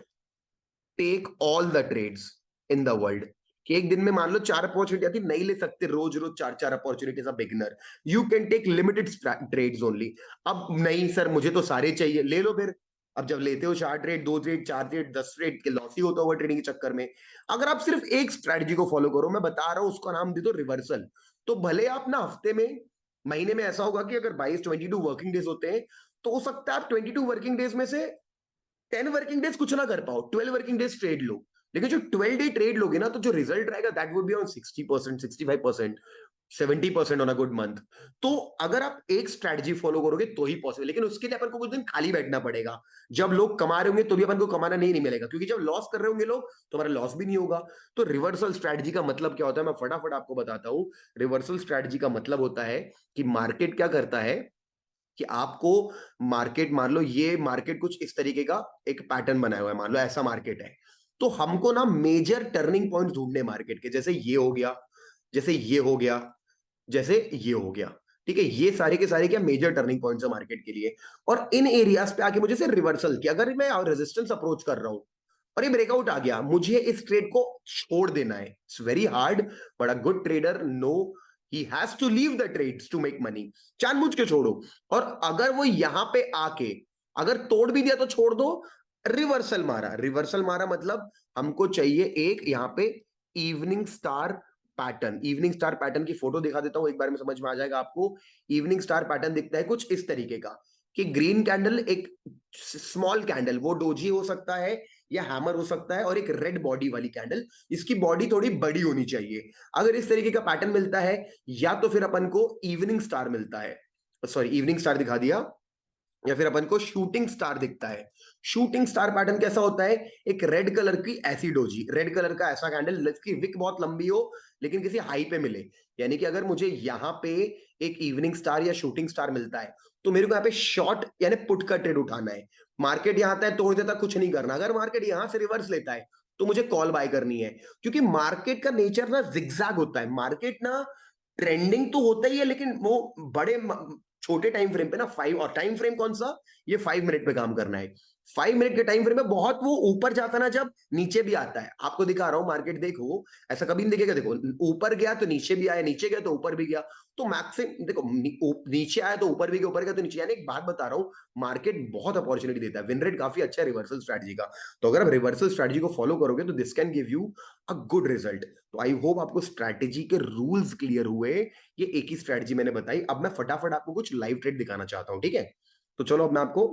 take all the trades in the world. कि एक दिन में मान लो 4 अपॉर्चुनिटी आती, नहीं ले सकते रोज रोज 4 4 opportunities. A beginner you can take limited trades only. अब नहीं सर मुझे तो सारे चाहिए, ले लो फिर। अब जब लेते हो 4 ट्रेड, 2 ट्रेड, 4 ट्रेड, 10 ट्रेड के लॉस ही होता है ओवर ट्रेडिंग के चक्कर में। अगर आप सिर्फ एक स्ट्रैटेजी को फॉलो करो, मैं बता रहा हूं उसका नाम दे दो रिवर्सल। तो भले आप ना हफ्ते में, महीने में ऐसा होगा कि अगर 22 22 वर्किंग डेज होते हैं, तो हो सकता है आप 22 वर्किंग डेज में से 10 वर्किंग डेज कुछ ना कर पाओ, 12 वर्किंग डेज ट्रेड लो। लेकिन जो 12 डे ट्रेड लोगे ना, तो जो रिजल्ट रहेगा that would be on 60%, 65%, 70% on a good month. तो अगर आप एक स्ट्रैटेजी फॉलो करोगे तो ही पॉसिबल, लेकिन उसके लिए अपन को कुछ दिन खाली बैठना पड़ेगा। जब लोग कमा रहे होंगे तो भी अपन को कमाना नहीं मिलेगा, क्योंकि जब लॉस कर रहे होंगे लोग तो हमारा लॉस भी नहीं होगा। तो रिवर्सल स्ट्रैटेजी का मतलब क्या होता है, मैं फटाफट आपको बताता हूं। रिवर्सल स्ट्रैटेजी का मतलब होता है कि मार्केट क्या करता है कि आपको मार्केट, मान लो ये मार्केट कुछ इस तरीके का एक पैटर्न बनाया हुआ है, मान लो ऐसा मार्केट है। तो हमको ना मेजर टर्निंग पॉइंट ढूंढने मार्केट के, जैसे ये हो गया, जैसे ये हो गया, जैसे ये हो गया। ठीक है, ये सारे के सारे क्या मेजर टर्निंग पॉइंट्स है मार्केट के लिए। और इन एरियाज पे आके मुझे से रिवर्सल की, अगर मैं रेजिस्टेंस अप्रोच कर रहा हूं और ये ब्रेकआउट आ गया, मुझे इस ट्रेड को छोड़ देना है। It's very hard, but a good trader know he has to leave the trades to make money. जानबूझ के छोड़ो। और अगर वो यहां पे आके अगर तोड़ भी दिया तो छोड़ दो। रिवर्सल मारा, रिवर्सल मारा मतलब हमको चाहिए एक यहां पे evening star pattern. Evening star pattern की फोटो दिखा देता हूं, एक बार में समझ में आ जाएगा आपको। इवनिंग स्टार पैटर्न दिखता है कुछ इस तरीके का कि ग्रीन कैंडल, एक स्मॉल कैंडल, वो डोजी हो सकता है या हैमर हो सकता है, और एक रेड बॉडी वाली कैंडल, इसकी बॉडी थोड़ी बड़ी होनी चाहिए। अगर इस तरीके का पैटर्न मिलता है, या तो फिर अपन को इवनिंग स्टार मिलता है, सॉरी इवनिंग स्टार दिखा दिया, या फिर अपन को शूटिंग स्टार दिखता है। शूटिंग स्टार पैटर्न कैसा होता है, एक रेड कलर की ऐसी डोजी, रेड कलर का ऐसा कैंडल जिसकी विक बहुत लंबी हो लेकिन किसी हाई पे मिले। यानी कि अगर मुझे यहां पे एक इवनिंग स्टार या शूटिंग स्टार मिलता है, तो मेरे को यहाँ पे शॉर्ट यानी पुट का ट्रेड उठाना है। मार्केट यहां आता है तोड़ देता, कुछ नहीं करना। अगर मार्केट यहां से रिवर्स लेता है तो मुझे कॉल बाय करनी है, क्योंकि मार्केट का नेचर ना जिगजैग होता है। मार्केट ना ट्रेंडिंग तो होता ही है, लेकिन वो बड़े छोटे टाइम फ्रेम पे ना, 5, और टाइम फ्रेम कौन सा, ये 5 मिनट पे काम करना है। 5 मिनट के टाइम फ्रेम में बहुत वो ऊपर जाता ना, जब नीचे भी आता है। आपको दिखा रहा हूं मार्केट, देखो ऐसा कभी नहीं दिखेगा। देखो ऊपर गया तो नीचे भी आया, नीचे गया तो ऊपर भी गया। तो मैक्सिमम देखो नीचे आया तो ऊपर भी गया, ऊपर गया तो नीचे। यानी एक बात बता रहा हूं, मार्केट बहुत अपॉर्चुनिटी देता है, विन रेट काफी अच्छा है रिवर्सल स्ट्रेटजी का। तो अगर आप रिवर्सल स्ट्रेटजी को फॉलो करोगे तो this can give you a good result. तो आई होप आपको स्ट्रेटेजी के रूल्स क्लियर हुए। ये एक ही स्ट्रेटजी मैंने बताई। अब मैं फटाफट आपको कुछ लाइव ट्रेड दिखाना चाहता हूं, ठीक है। तो चलो अब मैं आपको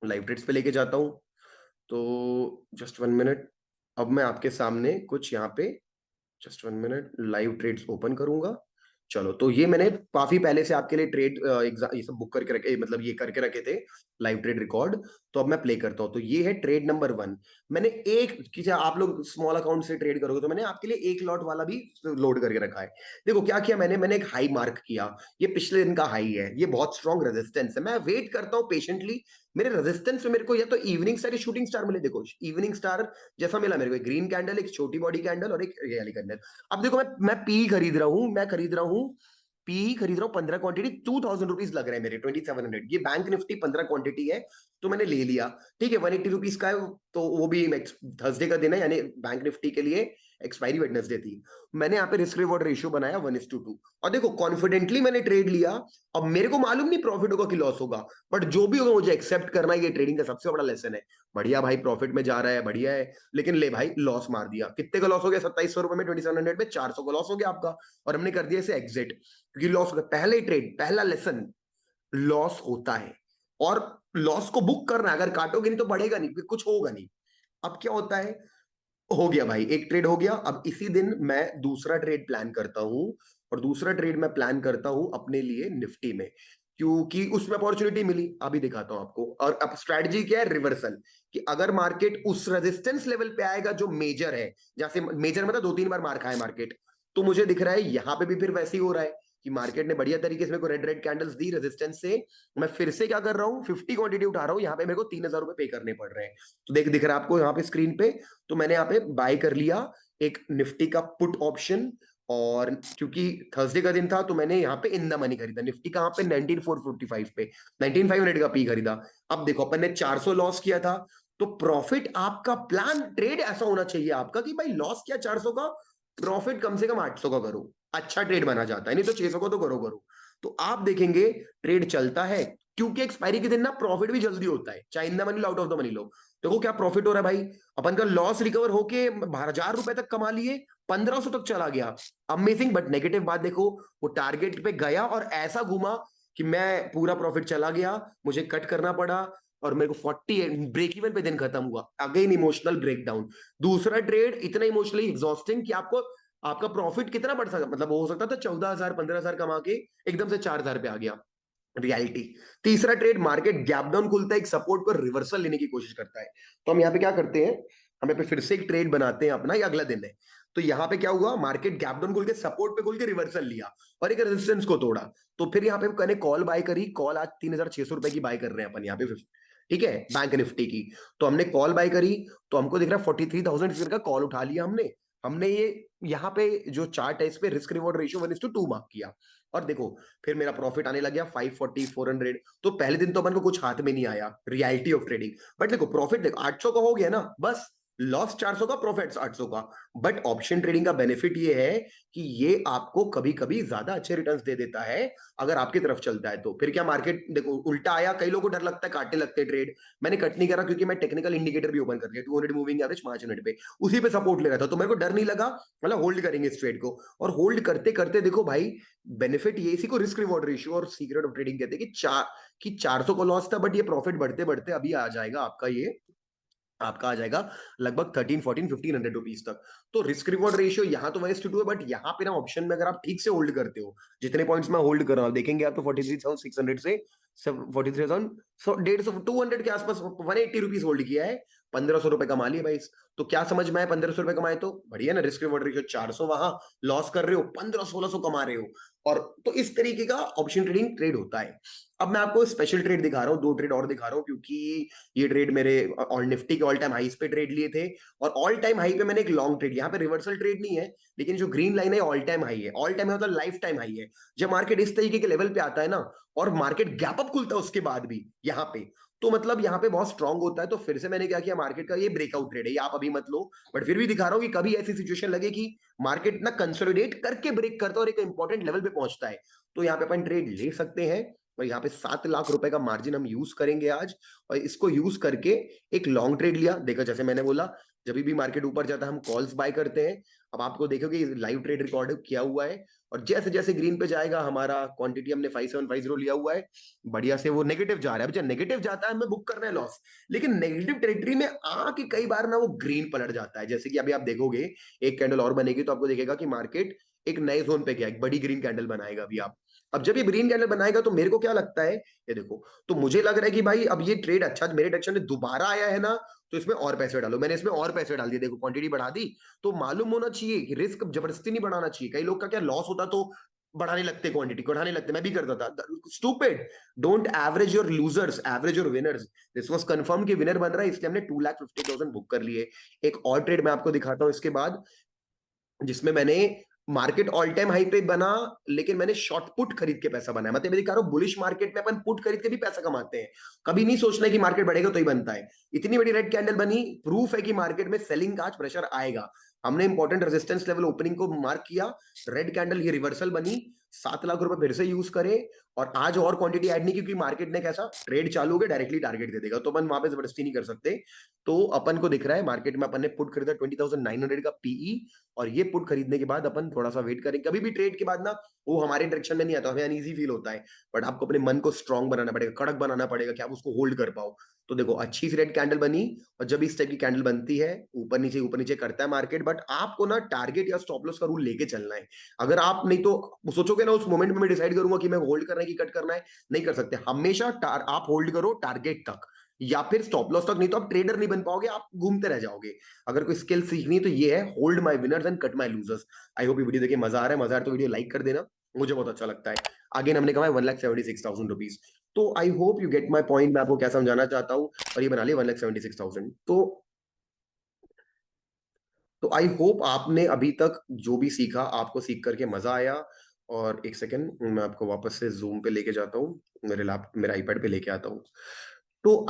लाइव ट्रेड्स पे लेके जाता हूं। तो जस्ट 1 मिनट। अब मैं आपके सामने कुछ यहाँ पे, just 1 minute, live trades open करूंगा। चलो, तो ये मैंने काफी पहले से आपके लिए ट्रेड एग्जाम ये सब बुक करके रखे, मतलब ये करके रखे थे लाइव ट्रेड रिकॉर्ड। तो अब मैं प्ले करता हूं। तो ये है ट्रेड नंबर 1। मैंने एक कि आप लोग स्मॉल अकाउंट से ट्रेड करोगे तो मैंने आपके लिए एक लॉट वाला भी लोड करके रखा है। देखो क्या किया मैंने एक हाई मार्क किया। ये पिछले दिन का हाई है, ये बहुत स्ट्रॉन्ग रेजिस्टेंस है। मैं वेट करता हूं पेशेंटली, मेरे रेजिस्टेंस में मेरे को या तो इवनिंग स्टार या शूटिंग स्टार मिले। देखो इवनिंग स्टार जैसा मिला मेरे को, एक ग्रीन कैंडल, एक छोटी बॉडी कैंडल और एक ये वाली कैंडल। अब देखो मैं पी खरीद रहा हूं, मैं खरीद रहा हूं पी खरीद रहा हूँ 15 क्वांटिटी, 2000 रुपीज लग रहे हैं मेरे, 2700। ये बैंक निफ्टी 15 क्वांटिटी है, तो मैंने ले लिया। ठीक है, 180 रुपीज का है, तो वो भी थर्सडे का दिन है, यानी बैंक निफ्टी के लिए एक्सपायरी वेडनेसडे थी। मैंने यहाँ पे रिस्क रिवॉर्ड रेशियो बनाया 1:2, और देखो कॉन्फिडेंटली मैंने ट्रेड लिया। अब मेरे को मालूम नहीं प्रॉफिट होगा कि लॉस होगा, बट जो भी होगा मुझे एक्सेप्ट करना है, ये ट्रेडिंग का सबसे बड़ा लेसन है। बढ़िया भाई, प्रॉफिट में जा रहा है, बढ़िया है, लेकिन ले भाई लॉस मार दिया। कितने का लॉस हो गया? 2700 रुपए में, 2700 में 400 का लॉस हो गया आपका, और हमने कर दिया इसे एग्जिट, क्योंकि लॉस हो गया। पहले ट्रेड, पहला लेसन, लॉस होता है, और लॉस को बुक करना, अगर काटोगे नहीं तो बढ़ेगा नहीं, कुछ होगा नहीं। अब क्या होता है, हो गया भाई, एक ट्रेड हो गया। अब इसी दिन मैं दूसरा ट्रेड प्लान करता हूं, और दूसरा ट्रेड मैं प्लान करता हूं अपने लिए निफ्टी में, क्योंकि उसमें अपॉर्चुनिटी मिली। अभी दिखाता हूं आपको। और अब स्ट्रैटेजी क्या है? रिवर्सल, कि अगर मार्केट उस रेजिस्टेंस लेवल पे आएगा जो मेजर है, जैसे मेजर मतलब 2-3 बार मार खाए मार्केट, तो मुझे दिख रहा है यहां पे भी फिर वैसे ही हो रहा है कि मार्केट ने बढ़िया तरीके से मेरे को रेड रेड कैंडल्स दी रेजिस्टेंस से। मैं फिर से क्या कर रहा हूं, 50 क्वांटिटी उठा रहा हूं, यहाँ पे मेरे को 3000 रुपए पे करने पड़ रहे हैं। तो दिख रहा है आपको यहाँ पे स्क्रीन पे। तो मैंने यहाँ पे बाय कर लिया एक निफ्टी का पुट ऑप्शन, और क्योंकि थर्सडे का दिन था तो मैंने यहाँ पे इन द मनी खरीदा निफ्टी कहाँ पे, 19445 पे, 19500 का पी खरीदा। अब देखो अपन ने 400 लॉस किया था, तो प्रॉफिट आपका प्लान ट्रेड ऐसा होना चाहिए आपका कि भाई लॉस किया 400 का, प्रॉफिट कम से कम 800 का करो, अच्छा ट्रेड बना जाता है। नहीं तो 600 का तो करो करो। तो आप देखेंगे ट्रेड चलता है, क्योंकि एक्सपायरी के दिन ना प्रॉफिट भी जल्दी होता है, चाहे इन द मनी लो आउट ऑफ द मनी लो। देखो क्या प्रॉफिट हो रहा है भाई, अपन का लॉस रिकवर होके 1000 रुपए तक कमा लिए, 1500 तक चला गया, अमेजिंग। बट नेगेटिव बात देखो, वो टारगेट पे गया और ऐसा घूमा कि मैं पूरा प्रॉफिट चला गया, मुझे कट करना पड़ा, और मेरे को 40 ब्रेक इवन पे दिन खत्म हुआ। Again emotional breakdown. दूसरा ट्रेड इतना इमोशनली एग्जॉस्टिंग कि आपको, आपका प्रॉफिट कितना बढ़ सकता, मतलब हो सकता था 14,000 15,000 कमा के एकदम से 4,000 पे आ गया, रियलिटी। तीसरा ट्रेड, मार्केट गैप डाउन खुलता है, एक सपोर्ट पर रिवर्सल लेने की कोशिश करता है। तो हम यहाँ पे क्या करते हैं, हम यहाँ पे फिर से एक ट्रेड बनाते हैं अपना, ये अगला दिन है। तो यहाँ पे क्या हुआ, मार्केट गैप डाउन खुल के सपोर्ट पे खुल के रिवर्सल लिया, और एक रेजिस्टेंस को तोड़ा। तो फिर यहाँ पे मैंने कॉल बाय करी, कॉल आज 3600 रुपए की बाय कर रहे हैं अपन यहाँ पे, ठीक है, बैंक निफ्टी की। तो हमने कॉल बाय करी, तो हमको दिख रहा है 43,000 का कॉल उठा लिया हमने। हमने ये यहाँ पे जो चार्ट है इस पे रिस्क रिवॉर्ड रेशियो 1:2 मार्क किया, और देखो फिर मेरा प्रॉफिट आने लग गया 540 400। तो पहले दिन तो अपन को कुछ हाथ में नहीं आया, रियलिटी ऑफ ट्रेडिंग। बट देखो प्रॉफिट देखो 800 का हो गया ना, बस लॉस 400 का, प्रॉफिट 800 का। बट ऑप्शन ट्रेडिंग का बेनिफिट ये है कि ये आपको कभी कभी ज्यादा अच्छे रिटर्न्स दे देता है अगर आपकी तरफ चलता है तो। फिर क्या, मार्केट देखो उल्टा आया, कई लोगों को डर लगता है काटने लगते हैं ट्रेड, मैंने कट नहीं करा क्योंकि मैं टेक्निकल इंडिकेटर भी ओपन कर दिया 200 मूविंग एवरेज 5 मिनट पे, उसी पे सपोर्ट ले रहा था, तो मेरे को डर नहीं लगा, मतलब होल्ड करेंगे इस ट्रेड को। और होल्ड करते करते देखो भाई, बेनिफिट ये, इसी को रिस्क रिवॉर्ड रेशियो और सीक्रेट ऑफ ट्रेडिंग कहते हैं कि 400 को लॉस था, बट ये प्रॉफिट बढ़ते बढ़ते अभी आ जाएगा आपका, ये आपका आ जाएगा लगभग 13 14 1500 रुपीज तक। तो रिस्क रिवॉर्ड रेशियो यहाँ तो 1:2 है, बट यहाँ पे ना ऑप्शन में अगर आप ठीक से होल्ड करते हो, जितने पॉइंट्स में होल्ड कर रहा हूं देखेंगे आप, तो 43,600 से 43,000, 150 200 के आसपास 180 रुपीज होल्ड किया है, 1500 रुपए कमा लिए भाई। तो क्या समझ में आए, 1500 रुपए कमाए तो बढ़िया ना। रिस्क रिवॉर्ड रेशियो 400 वहां लॉस कर रहे हो, 1500 1600 कमा रहे हो। और तो इस तरीके का ऑप्शन ट्रेडिंग ट्रेड होता है। अब मैं आपको स्पेशल ट्रेड दिखा रहा हूँ, दो ट्रेड और दिखा रहा हूँ, क्योंकि ये ट्रेड मेरे और निफ्टी के ऑल टाइम हाईस पे ट्रेड लिए थे, और ऑल टाइम हाई पे मैंने एक लॉन्ग ट्रेड, यहाँ पे रिवर्सल ट्रेड नहीं है, लेकिन जो ग्रीन लाइन है ऑल टाइम हाई है। ऑल टाइम मतलब लाइफ टाइम हाई है। जब मार्केट इस तरीके के लेवल पे आता है ना, और मार्केट गैप अप खुलता है उसके बाद भी यहाँ पे, तो मतलब यहाँ पे बहुत स्ट्रांग होता है। तो फिर से मैंने क्या किया, मार्केट का ये ब्रेकआउट ट्रेड है, ये आप अभी मत लो, बट फिर भी दिखा रहा हूँ कि कभी ऐसी सिचुएशन लगे कि मार्केट ना कंसोलिडेट करके ब्रेक करता है और एक इंपॉर्टेंट लेवल पे पहुंचता है, तो यहाँ पे अपन ट्रेड ले सकते हैं। और यहाँ पे 7 लाख रुपए का मार्जिन हम यूज करेंगे आज, और इसको यूज करके एक लॉन्ग ट्रेड लिया। देखो जैसे मैंने बोला, जब भी मार्केट ऊपर जाता है हम कॉल्स बाय करते हैं। अब आपको देखोगे लाइव ट्रेड रिकॉर्ड किया हुआ है, और जैसे जैसे ग्रीन पे जाएगा, हमारा क्वांटिटी हमने 5750 लिया हुआ है, बढ़िया से वो नेगेटिव जा रहा है। जब नेगेटिव जाता है हमें बुक करना है लॉस, लेकिन नेगेटिव टेरिटरी में आके कई बार ना वो ग्रीन पलट जाता है। जैसे कि अभी आप देखोगे एक कैंडल और बनेगी तो आपको दिखेगा कि मार्केट एक नए जोन पे गया, एक बड़ी ग्रीन कैंडल बनाएगा अभी आप। अब जब ये ग्रीन कैंडल बनाएगा तो मेरे को क्या लगता है, ये देखो, तो मुझे लग रहा है कि भाई अब ये ट्रेड अच्छा मेरे डायरेक्शन में दोबारा आया है ना, तो इसमें और पैसे डालो। मैंने इसमें और पैसे डाल दिए, देखो क्वांटिटी बढ़ा दी। तो मालूम होना चाहिए कि रिस्क जबरदस्ती नहीं बढ़ाना चाहिए। कई लोग का क्या लॉस होता तो बढ़ाने लगते, क्वांटिटी को बढ़ाने लगते, मैं भी करता था। Stupid, don't average your losers, average your winners. This was confirm कि विनर बन रहा है, इसलिए हमने 2,50,000 बुक कर लिए। एक और ट्रेड मैं आपको दिखाता हूं इसके बाद, जिसमें मैंने मार्केट ऑल टाइम हाई पे बना, लेकिन मैंने शॉर्ट पुट खरीद के पैसा बनाया। मतलब मैं दिखा रहा हूँ बुलिश मार्केट में अपन पुट खरीद के भी पैसा कमाते हैं। कभी नहीं सोचना है कि मार्केट बढ़ेगा तो ही बनता है। इतनी बड़ी रेड कैंडल बनी, प्रूफ है कि मार्केट में सेलिंग का आज प्रेशर आएगा। हमने इंपॉर्टेंट रेजिस्टेंस लेवल ओपनिंग को मार्क किया, रेड कैंडल ये रिवर्सल बनी, 7 लाख रुपए फिर से यूज करे, और आज और क्वांटिटी ऐड नहीं, क्योंकि मार्केट ने कैसा ट्रेड चालू हो गया, डायरेक्टली टारगेट दे देगा, तो अपन वहां पे जबरदस्ती नहीं कर सकते। तो अपन को दिख रहा है मार्केट में अपन ने पुट खरीदा 20,900 का पीई, और ये पुट खरीदने के बाद अपन थोड़ा सा वेट करें। कभी भी ट्रेड के बाद ना वो हमारे डायरेक्शन में नहीं आता, हमें अनईजी फील होता है, बट आपको अपने मन को स्ट्रांग बनाना पड़ेगा, कड़क बनाना पड़ेगा कि आप उसको होल्ड कर पाओ। तो देखो अच्छी सी रेड कैंडल बनी, और जब इस टाइप की कैंडल बनती है, ऊपर नीचे करता है मार्केट, बट आपको ना टारगेट या स्टॉप लॉस का रूल लेके चलना है। अगर आप नहीं तो सोचोगे ना उस मोमेंट में मैं डिसाइड करूंगा कि मैं होल्ड करना है कि कट करना है, नहीं कर सकते। हमेशा आप होल्ड करो टारगेट तक, या फिर स्टॉप लॉस तक, नहीं तो आप ट्रेडर नहीं बन पाओगे, आप घूमते रह जाओगे। अगर कोई स्किल सीखनी है तो ये है, hold my winners and cut my losers. I hope ये वीडियो देखिए मजा आ रहा है, मजा आ रहा है तो वीडियो लाइक कर देना, मुझे बहुत अच्छा लगता है। अगेन हमने कहा 1,76,000 रुपीज। तो I hope you get my point, मैं आपको क्या समझाना चाहता हूँ। और ये बना लिया 1,76,000। तो आई होप आपने अभी तक जो भी सीखा, आपको सीख करके मजा आया। और एक सेकंड, मैं आपको वापस से जूम पे लेके जाता हूँ, मेरे आईपैड पे लेके आता हूँ। तो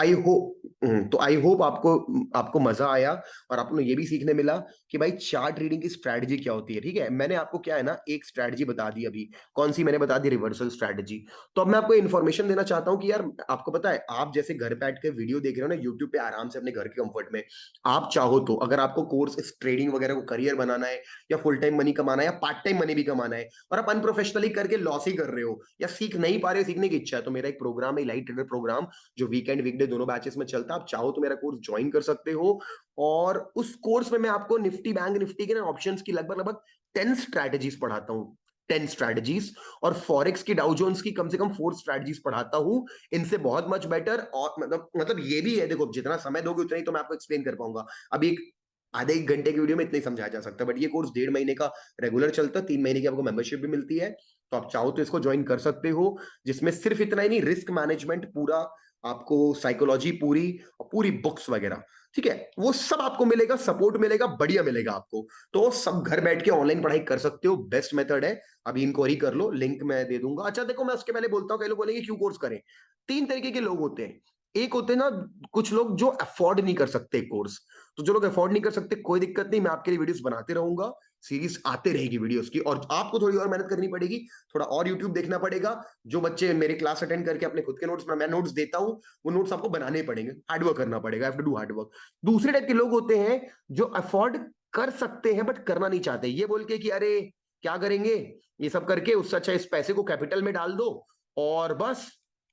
आई होप आपको आपको मजा आया, और आपको ये भी सीखने मिला कि भाई चार्ट रीडिंग की स्ट्रैटेजी क्या होती है। ठीक है, मैंने आपको क्या है ना एक स्ट्रैटेजी बता दी अभी। कौन सी मैंने बता दी? Reversal strategy. तो अब मैं आपको इन्फॉर्मेशन देना चाहता हूँ कि यार, आपको पता है, आप जैसे घर बैठ के वीडियो देख रहे हो ना यूट्यूब पे आराम से अपने घर के कंफर्ट में, आप चाहो तो अगर आपको कोर्स इस ट्रेडिंग वगैरह को करियर बनाना है, या फुल टाइम मनी कमाना है, या पार्ट टाइम मनी भी कमाना है, और आप अनप्रोफेशनली करके लॉस ही कर रहे हो, या सीख नहीं पा रहे हो, सीखने की इच्छा है, तो मेरा एक प्रोग्राम है लाइट ट्रेडर प्रोग्राम, जो वीकेंड वीकडे दोनों बैचेस में चलता है। आप चाहो तो मेरा कोर्स ज्वाइन कर सकते हो। और उस कोर्स में मैं आपको निफ्टी बैंक निफ्टी के ना ऑप्शंस की लगभग लगभग 10 स्ट्रैटेजीज पढ़ाता हूँ। 10 स्ट्रैटेजीज। और फॉरेक्स की डाउ जोन्स की कम से कम 4 स्ट्रैटेजीज पढ़ाता हूँ। इनसे बहुत मच बेटर, और मतलब ये भी है, देखो जितना समय दोगे उतना ही तो मैं आपको एक्सप्लेन कर पाऊंगा। अभी एक आधे 1 घंटे की वीडियो में इतना ही समझाया जा सकता है, बट ये कोर्स 1.5 महीने का रेगुलर चलता है, 3 महीने की आपको मेंबरशिप भी मिलती है। तो आप चाहो तो इसको ज्वाइन कर सकते हो, जिसमें सिर्फ इतना ही नहीं, रिस्क मैनेजमेंट पूरा, आपको साइकोलॉजी पूरी, और पूरी बुक्स वगैरह, ठीक है, वो सब आपको मिलेगा, सपोर्ट मिलेगा, बढ़िया मिलेगा आपको। तो सब घर बैठ के ऑनलाइन पढ़ाई कर सकते हो, बेस्ट मेथड है। अभी इंक्वायरी कर लो, लिंक मैं दे दूंगा। अच्छा देखो, मैं उसके पहले बोलता हूँ, कई लोग बोलेंगे क्यों कोर्स करें। 3 तरीके के लोग होते हैं। एक होते हैं ना कुछ लोग जो अफोर्ड नहीं कर सकते कोर्स। तो जो लोग अफोर्ड नहीं कर सकते, कोई दिक्कत नहीं, मैं आपके लिए वीडियोस बनाते रहूंगा, सीरीज आते रहेगी वीडियोस की, और आपको थोड़ी और मेहनत करनी पड़ेगी, थोड़ा और यूट्यूब देखना पड़ेगा। जो बच्चे मेरे क्लास अटेंड करके अपने खुद के नोट्स, मैं नोट्स देता हूँ, वो नोट्स आपको बनाने पड़ेंगे, हार्डवर्क करना पड़ेगा, हैव टू डू हार्डवर्क। दूसरे टाइप के लोग होते हैं जो अफोर्ड कर सकते हैं बट करना नहीं चाहते, ये बोल के कि अरे क्या करेंगे ये सब करके, उससे अच्छा इस पैसे को कैपिटल में डाल दो, और बस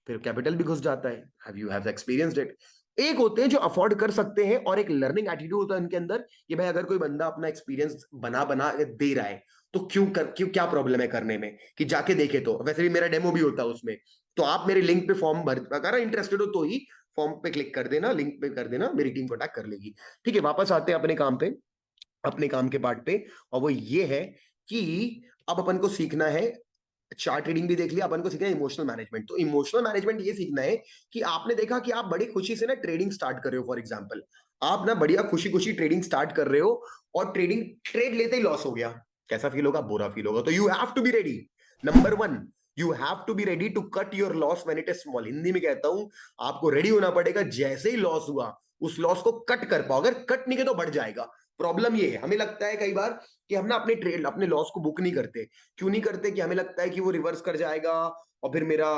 फिर कैपिटल भी घुस जाता है। Have you have experienced it. एक होते हैं जो अफोर्ड कर सकते हैं, और एक लर्निंग एटीट्यूड होता है उनके अंदर, कि भाई अगर कोई बंदा अपना एक्सपीरियंस बना बना दे रहा है, तो क्यों क्या प्रॉब्लम है करने में, कि जाके देखे। तो वैसे भी मेरा डेमो भी होता है उसमें। तो आप मेरे लिंक पे फॉर्म भर, अगर इंटरेस्टेड हो तो ही फॉर्म पे क्लिक कर देना, लिंक पे कर देना, मेरी टीम कॉन्टैक्ट कर लेगी। ठीक है, वापस आते हैं अपने काम पे, अपने काम के पार्ट पे। और वो ये है कि अब अपन को सीखना है, चार्ट रीडिंग भी देख लिया, अपन को सीखना है इमोशनल मैनेजमेंट। तो इमोशनल मैनेजमेंट ये सीखना है कि आपने देखा कि आप बड़ी खुशी से ना ट्रेडिंग स्टार्ट कर रहे हो, फॉर एग्जांपल आप ना बढ़िया खुशी खुशी ट्रेडिंग स्टार्ट कर रहे हो, और ट्रेड लेते ही लॉस हो गया, कैसा फील होगा? बुरा फील होगा। तो you have to be ready. Number 1, you have to be ready to cut your loss when it is small. Hindi में कहता हूं, आपको रेडी होना पड़ेगा, जैसे ही लॉस हुआ उस लॉस को कट कर पाओ। अगर कट नहीं किया तो बढ़ जाएगा। प्रॉब्लम ये है, हमें लगता है कई बार कि हम ना अपने लॉस को बुक नहीं करते। क्यों नहीं करते? कि हमें लगता है कि वो रिवर्स कर जाएगा, और फिर मेरा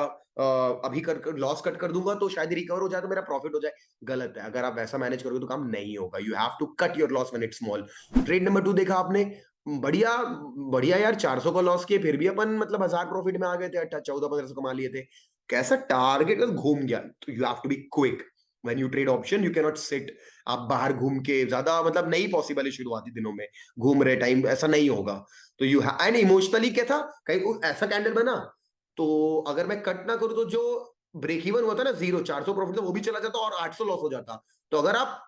अभी कर लॉस कट कर दूंगा तो शायद रिकवर हो जाए, तो मेरा प्रॉफिट हो जाए। गलत है। अगर आप ऐसा मैनेज करोगे तो काम नहीं होगा। You have to cut your loss when it's small. Trade number 2 देखा आपने, बढ़िया बढ़िया यार, 400 का लॉस किए, फिर भी अपन मतलब 1000 प्रॉफिट में आ गए थे, 1400-1500 कमा लिए थे। कैसा टारगेट बस घूम गया। तो you have to be quick when you trade option, you can not sit. आप बाहर घूम के ज्यादा, मतलब नहीं पॉसिबल है शुरुआती दिनों में घूम रहे टाइम, ऐसा नहीं होगा। तो यू एंड इमोशनली क्या था, कहीं ऐसा कैंडल बना, तो अगर मैं कट ना करूं तो जो ब्रेक इवन हुआ था ना, 0, 400 प्रॉफिट था, वो भी चला जाता और 800 लॉस हो जाता। तो अगर आप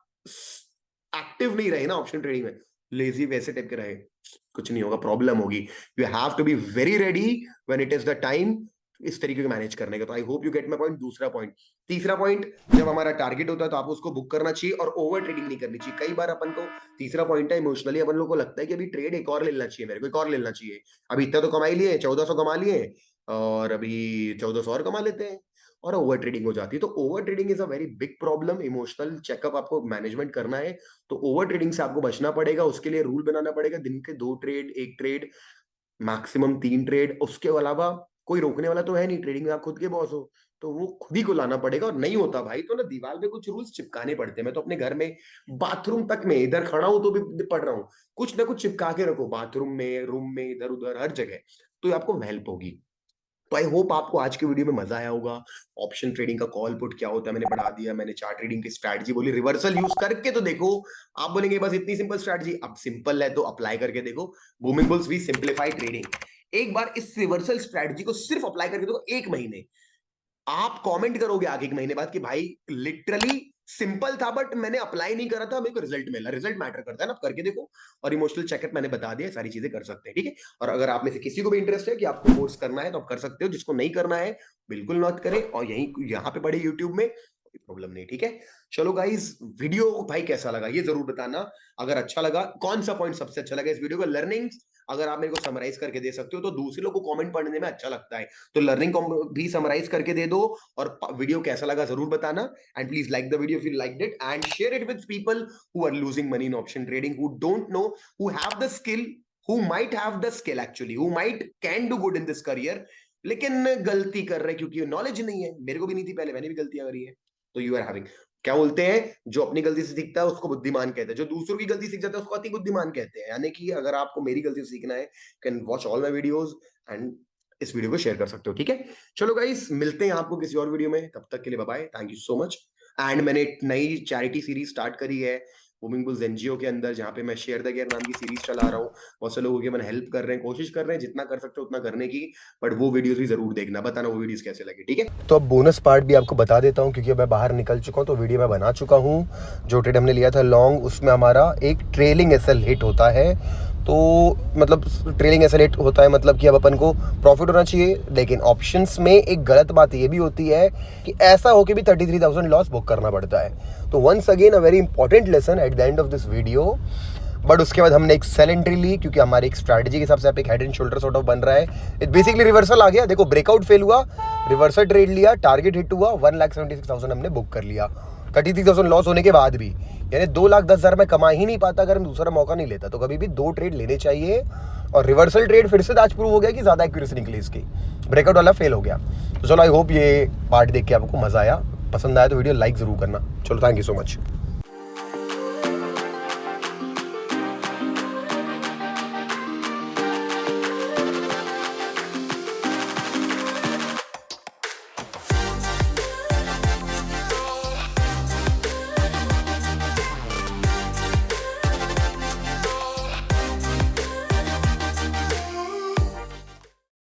एक्टिव नहीं रहे ना ऑप्शन ट्रेडिंग में, लेजी वैसे टाइप के रहे, कुछ नहीं होगा, प्रॉब्लम होगी। You have to be very ready when it is the time. इस तरीके का मैनेज करने का। तो I hope you get my point. दूसरा पॉइंट, तीसरा पॉइंट, जब हमारा टारगेट होता है तो आप उसको बुक करना चाहिए और ओवर ट्रेडिंग नहीं करनी चाहिए। कई बार अपन को, तीसरा पॉइंट है, इमोशनली अपन लोग को लगता है कि अभी ट्रेड एक और ले लेना चाहिए, मेरे को एक और लेना चाहिए, अभी इतना तो कमा ही लिए, 1400 कमा लिए और अभी 1400 और कमा लेते हैं, और ओवर ट्रेडिंग हो जाती है। तो over trading is a very big problem. Emotional checkup आपको मैनेजमेंट करना है तो ओवर ट्रेडिंग से आपको बचना पड़ेगा। उसके लिए रूल बनाना पड़ेगा, दिन के 2 ट्रेड, 1 ट्रेड, मैक्सिमम 3 ट्रेड। उसके अलावा कोई रोकने वाला तो है नहीं, ट्रेडिंग में आप खुद के बॉस हो, तो वो खुद ही को लाना पड़ेगा। और नहीं होता भाई तो ना दीवार पे कुछ रूल्स चिपकाने पड़ते हैं। मैं तो अपने घर में बाथरूम तक में इधर खड़ा हूं तो भी पढ़ रहा हूं, कुछ ना कुछ चिपका के रखो बाथरूम में, रूम में, इधर उधर हर जगह, तो आपको हेल्प होगी। तो आई होप आपको आज की वीडियो में मजा आया होगा। ऑप्शन ट्रेडिंग का कॉल पुट क्या होता है मैंने पढ़ा दिया, मैंने चार्ट ट्रेडिंग की स्ट्रैटेजी बोली, रिवर्सल यूज करके तो देखो। आप बोलेंगे बस इतनी सिंपल स्ट्रैटेजी, अब सिंपल है तो अप्लाई करके देखो। Booming Bulls we simplify trading. एक बार इस रिवर्सल स्ट्रैटेजी को सिर्फ अप्लाई करके देखो, 1 महीने आप कमेंट करोगे आगे 1 महीने बाद कि भाई लिटरली सिंपल था बट मैंने अप्लाई नहीं करा था, मेरे को रिजल्ट मिला। रिजल्ट मैटर करता है ना, आप करके देखो। और इमोशनल चेकअप मैंने बता दिया, सारी चीजें कर सकते हैं, ठीक है। और अगर आप में से किसी को भी इंटरेस्ट है कि आपको कोर्स करना है तो आप कर सकते हो, जिसको नहीं करना है बिल्कुल मत करें, और यहीं यहाँ पे पढ़े यूट्यूब में, कोई प्रॉब्लम नहीं, ठीक है। चलो गाइस, वीडियो भाई कैसा लगा ये जरूर बताना। अगर अच्छा लगा, कौन सा पॉइंट सबसे अच्छा लगा इस वीडियो का, लर्निंग अगर आप मेरे को समराइज करके दे सकते हो तो दूसरे लोगों को कमेंट पढ़ने में अच्छा लगता है। तो लर्निंग भी समराइज करके दे दो, और वीडियो कैसा लगा जरूर बताना। And please like the video if you liked it, and share it with people who are losing money in option trading, who don't know, who have the skill, who might have the skill actually, who might can do good in this career, लेकिन गलती कर रहे क्योंकि knowledge नहीं है। मेरे को भी नहीं थी पहले, मैंने भी गलतियां करी है। तो यू आर हैविंग, क्या बोलते हैं, जो अपनी गलती से सीखता है उसको बुद्धिमान कहते हैं, जो दूसरों की गलती सीख जाता है उसको अति बुद्धिमान कहते हैं। यानी कि अगर आपको मेरी गलती से सीखना है, can watch all my videos and इस वीडियो को शेयर कर सकते हो, ठीक है। चलो गाइस, मिलते हैं आपको किसी और वीडियो में, तब तक के लिए bye bye, thank you so much. And मैंने एक नई चैरिटी सीरीज स्टार्ट करी है बूमिंग बुल्स एनजीओ के अंदर, जहां पे मैं शेयर द गियर नाम की सीरीज चला रहा हूँ। बहुत से लोगों की मैंने हेल्प कर रहे हैं, कोशिश कर रहे हैं जितना कर सकते हो उतना करने की। बट वो वीडियोस भी जरूर देखना, बताना वो वीडियोस कैसे लगे, ठीक है। तो अब बोनस पार्ट भी आपको बता देता हूँ, क्योंकि मैं बाहर निकल चुका हूँ, तो वीडियो मैं बना चुका हूँ। जो ट्रेड हमने लिया था लॉन्ग, उसमें हमारा एक ट्रेलिंग एसएल हिट होता है। तो मतलब ट्रेलिंग एसएल हिट होता है मतलब कि अब अपन को प्रॉफिट होना चाहिए। लेकिन ऑप्शंस में एक गलत बात ये भी होती है कि ऐसा हो के भी 33,000 लॉस बुक करना पड़ता है। तो once again a very important lesson at the end of this video. But उसके बाद हमने एक सेल एंट्री ली, क्योंकि हमारी एक स्ट्रैटेजी के हिसाब से आप एक head and shoulder sort of बन रहा है। इट बेसिकली रिवर्सल आ गया, देखो ब्रेकआउट फेल हुआ, रिवर्सल ट्रेड लिया, टारगेट हिट हुआ, 1,76,000 हमने बुक कर लिया 33,000 लॉस होने के बाद भी। यानी 2,10,000 में कमा ही नहीं पाता अगर हम दूसरा मौका नहीं लेता। तो कभी भी 2 ट्रेड लेने चाहिए। और रिवर्सल ट्रेड फिर से आज प्रूव हो गया कि ज़्यादा एक्यूरेसी निकली इसकी, ब्रेकआउट वाला फेल हो गया। तो चलो, आई होप ये पार्ट देख के आपको मजा आया, पसंद आया तो वीडियो लाइक जरूर करना। चलो, थैंक यू सो मच।